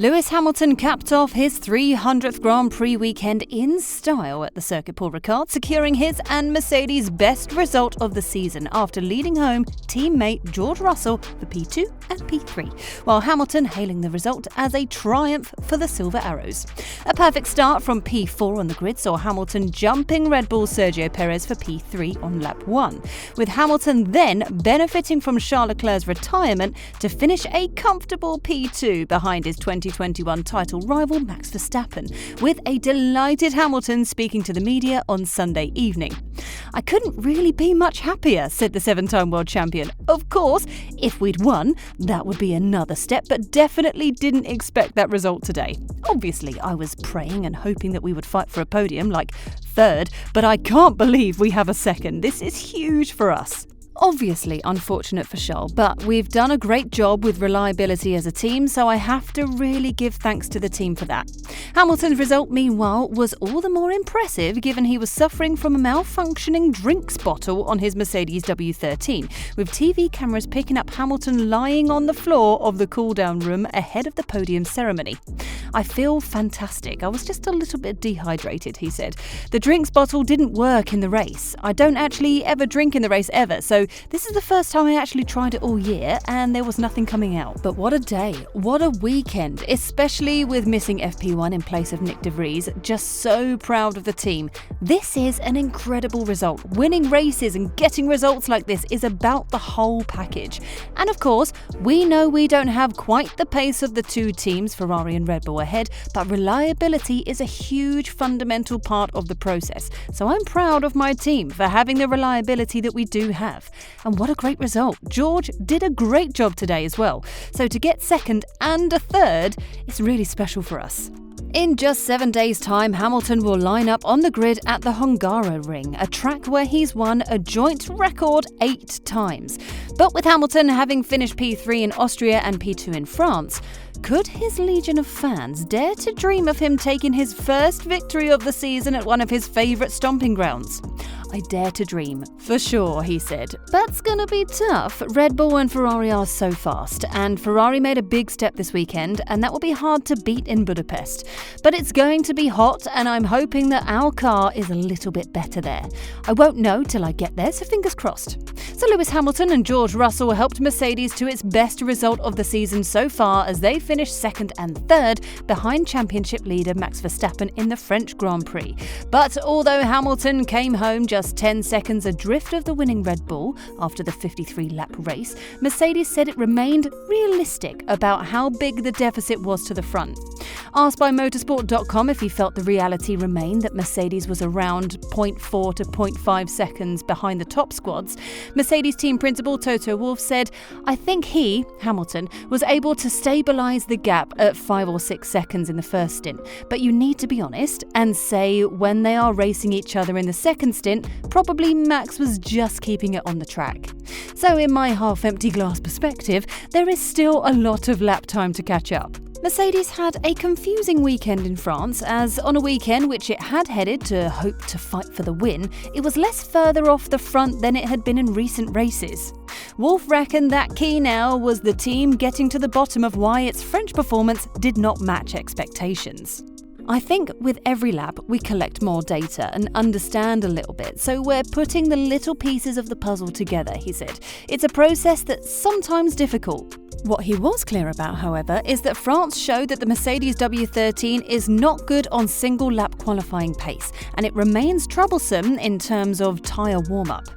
Lewis Hamilton capped off his 300th Grand Prix weekend in style at the Circuit Paul Ricard, securing his and Mercedes' best result of the season after leading home teammate George Russell for P2 and P3, while Hamilton hailing the result as a triumph for the Silver Arrows. A perfect start from P4 on the grid saw Hamilton jumping Red Bull's Sergio Perez for P3 on lap 1, with Hamilton then benefiting from Charles Leclerc's retirement to finish a comfortable P2 behind his 2021 title rival Max Verstappen, with a delighted Hamilton speaking to the media on Sunday evening. "I couldn't really be much happier," said the 7-time world champion. "Of course, if we'd won, that would be another step, but definitely didn't expect that result today. Obviously, I was praying and hoping that we would fight for a podium, like third, but I can't believe we have a second. This is huge for us." Obviously unfortunate for Charles, but we've done a great job with reliability as a team, so I have to really give thanks to the team for that. Hamilton's result, meanwhile, was all the more impressive given he was suffering from a malfunctioning drinks bottle on his Mercedes W13, with TV cameras picking up Hamilton lying on the floor of the cool-down room ahead of the podium ceremony. "I feel fantastic. I was just a little bit dehydrated," he said. "The drinks bottle didn't work in the race. I don't actually ever drink in the race ever, so this is the first time I actually tried it all year, and there was nothing coming out." But what a day, what a weekend, especially with missing FP1 in place of Nick de Vries. Just so proud of the team. This is an incredible result. Winning races and getting results like this is about the whole package. And of course, we know we don't have quite the pace of the two teams, Ferrari and Red Bull, ahead, but reliability is a huge fundamental part of the process. So I'm proud of my team for having the reliability that we do have. And what a great result. George did a great job today as well. So to get second and a third is really special for us. In just 7 days' time, Hamilton will line up on the grid at the Hungaroring, a track where he's won a joint record 8 times. But with Hamilton having finished P3 in Austria and P2 in France, could his legion of fans dare to dream of him taking his first victory of the season at one of his favourite stomping grounds? "I dare to dream, for sure," he said. "That's gonna be tough. Red Bull and Ferrari are so fast, and Ferrari made a big step this weekend, and that will be hard to beat in Budapest. But it's going to be hot, and I'm hoping that our car is a little bit better there. I won't know till I get there, so fingers crossed." So Lewis Hamilton and George Russell helped Mercedes to its best result of the season so far as they finished second and third behind championship leader Max Verstappen in the French Grand Prix. But although Hamilton came home just 10 seconds adrift of the winning Red Bull after the 53-lap race, Mercedes said it remained realistic about how big the deficit was to the front. Asked by motorsport.com if he felt the reality remained that Mercedes was around 0.4 to 0.5 seconds behind the top squads, Mercedes team principal Toto Wolff said, "I think he, Hamilton, was able to stabilise the gap at 5 or 6 seconds in the first stint, but you need to be honest and say when they are racing each other in the second stint, probably Max was just keeping it on the track." So in my half-empty glass perspective, there is still a lot of lap time to catch up. Mercedes had a confusing weekend in France, as on a weekend which it had headed to hope to fight for the win, it was less further off the front than it had been in recent races. Wolff reckoned that key now was the team getting to the bottom of why its French performance did not match expectations. "I think with every lap we collect more data and understand a little bit, so we're putting the little pieces of the puzzle together," he said. "It's a process that's sometimes difficult." What he was clear about, however, is that France showed that the Mercedes W13 is not good on single lap qualifying pace, and it remains troublesome in terms of tyre warm-up.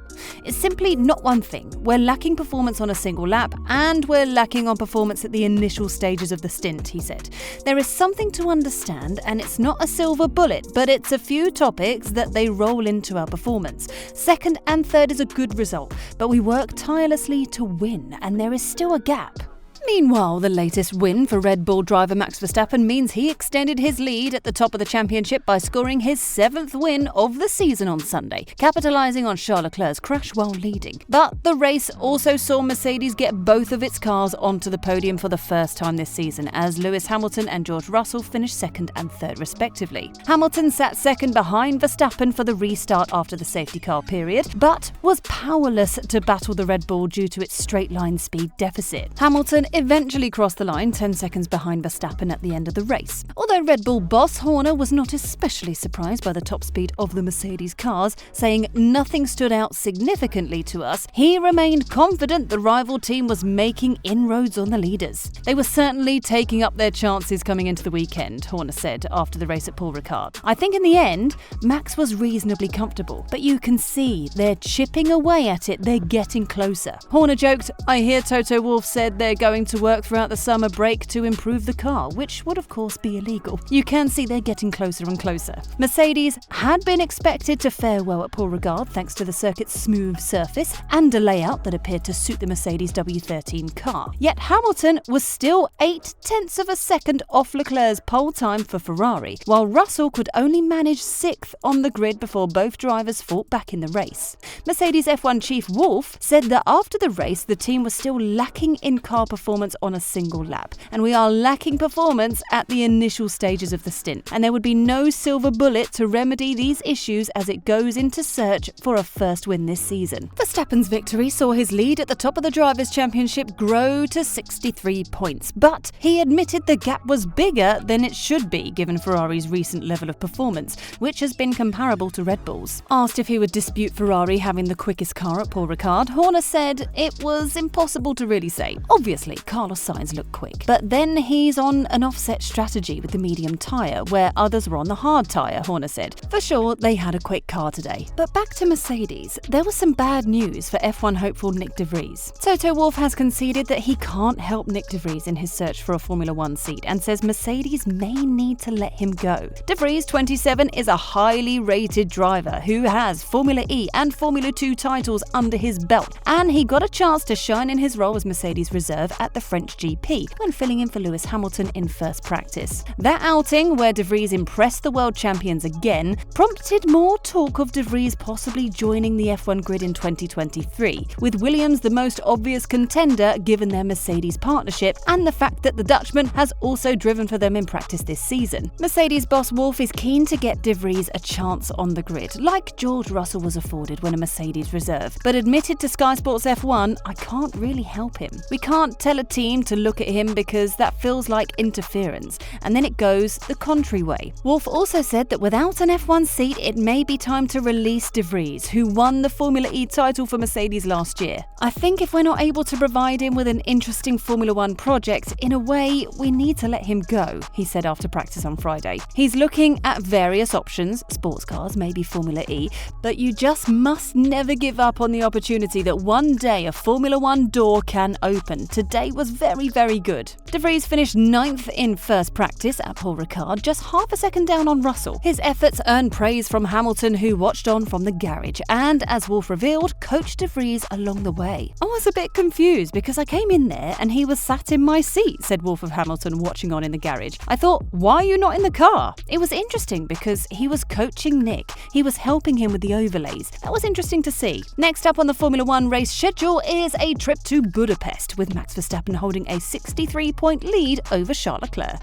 "It's simply not one thing. We're lacking performance on a single lap, and we're lacking on performance at the initial stages of the stint," he said. "There is something to understand, and it's not a silver bullet, but it's a few topics that they roll into our performance. Second and third is a good result, but we work tirelessly to win, and there is still a gap." Meanwhile, the latest win for Red Bull driver Max Verstappen means he extended his lead at the top of the championship by scoring his 7th win of the season on Sunday, capitalising on Charles Leclerc's crash while leading. But the race also saw Mercedes get both of its cars onto the podium for the first time this season, as Lewis Hamilton and George Russell finished second and third respectively. Hamilton sat second behind Verstappen for the restart after the safety car period, but was powerless to battle the Red Bull due to its straight-line speed deficit. Hamilton eventually crossed the line 10 seconds behind Verstappen at the end of the race. Although Red Bull boss Horner was not especially surprised by the top speed of the Mercedes cars, saying nothing stood out significantly to us, he remained confident the rival team was making inroads on the leaders. They were certainly taking up their chances coming into the weekend, Horner said after the race at Paul Ricard. I think in the end, Max was reasonably comfortable, but you can see they're chipping away at it, they're getting closer. Horner joked, I hear Toto Wolff said they're going to work throughout the summer break to improve the car, which would of course be illegal. You can see they're getting closer and closer. Mercedes had been expected to fare well at Paul Ricard thanks to the circuit's smooth surface and a layout that appeared to suit the Mercedes W13 car. Yet Hamilton was still 0.8 of a second off Leclerc's pole time for Ferrari, while Russell could only manage 6th on the grid before both drivers fought back in the race. Mercedes F1 chief Wolff said that after the race the team was still lacking in car performance on a single lap, and we are lacking performance at the initial stages of the stint, and there would be no silver bullet to remedy these issues as it goes into search for a first win this season. Verstappen's victory saw his lead at the top of the Drivers' Championship grow to 63 points, but he admitted the gap was bigger than it should be given Ferrari's recent level of performance, which has been comparable to Red Bull's. Asked if he would dispute Ferrari having the quickest car at Paul Ricard, Horner said it was impossible to really say. Obviously, Carlos Sainz looked quick, but then he's on an offset strategy with the medium tyre, where others were on the hard tyre, Horner said. For sure, they had a quick car today. But back to Mercedes, there was some bad news for F1 hopeful Nick de Vries. Toto Wolff has conceded that he can't help Nick de Vries in his search for a Formula One seat and says Mercedes may need to let him go. De Vries, 27, is a highly rated driver who has Formula E and Formula 2 titles under his belt, and he got a chance to shine in his role as Mercedes reserve at the French GP when filling in for Lewis Hamilton in first practice. That outing, where de Vries impressed the world champions again, prompted more talk of de Vries possibly joining the F1 grid in 2023, with Williams the most obvious contender given their Mercedes partnership and the fact that the Dutchman has also driven for them in practice this season. Mercedes boss Wolff is keen to get de Vries a chance on the grid, like George Russell was afforded when a Mercedes reserve, but admitted to Sky Sports F1, I can't really help him. We can't tell a team to look at him because that feels like interference, and then it goes the contrary way. Wolff also said that without an F1 seat, it may be time to release de Vries, who won the Formula E title for Mercedes last year. I think if we're not able to provide him with an interesting Formula One project, in a way, we need to let him go, he said after practice on Friday. He's looking at various options, sports cars, maybe Formula E, but you just must never give up on the opportunity that one day a Formula One door can open. Today was very, very good. De Vries finished 9th in first practice at Paul Ricard, just half a second down on Russell. His efforts earned praise from Hamilton, who watched on from the garage, and as Wolff revealed, coached de Vries along the way. I was a bit confused because I came in there and he was sat in my seat, said Wolff of Hamilton watching on in the garage. I thought, why are you not in the car? It was interesting because he was coaching Nick. He was helping him with the overlays. That was interesting to see. Next up on the Formula One race schedule is a trip to Budapest, with Max Verstappen holding a 63-point lead over Charles Leclerc.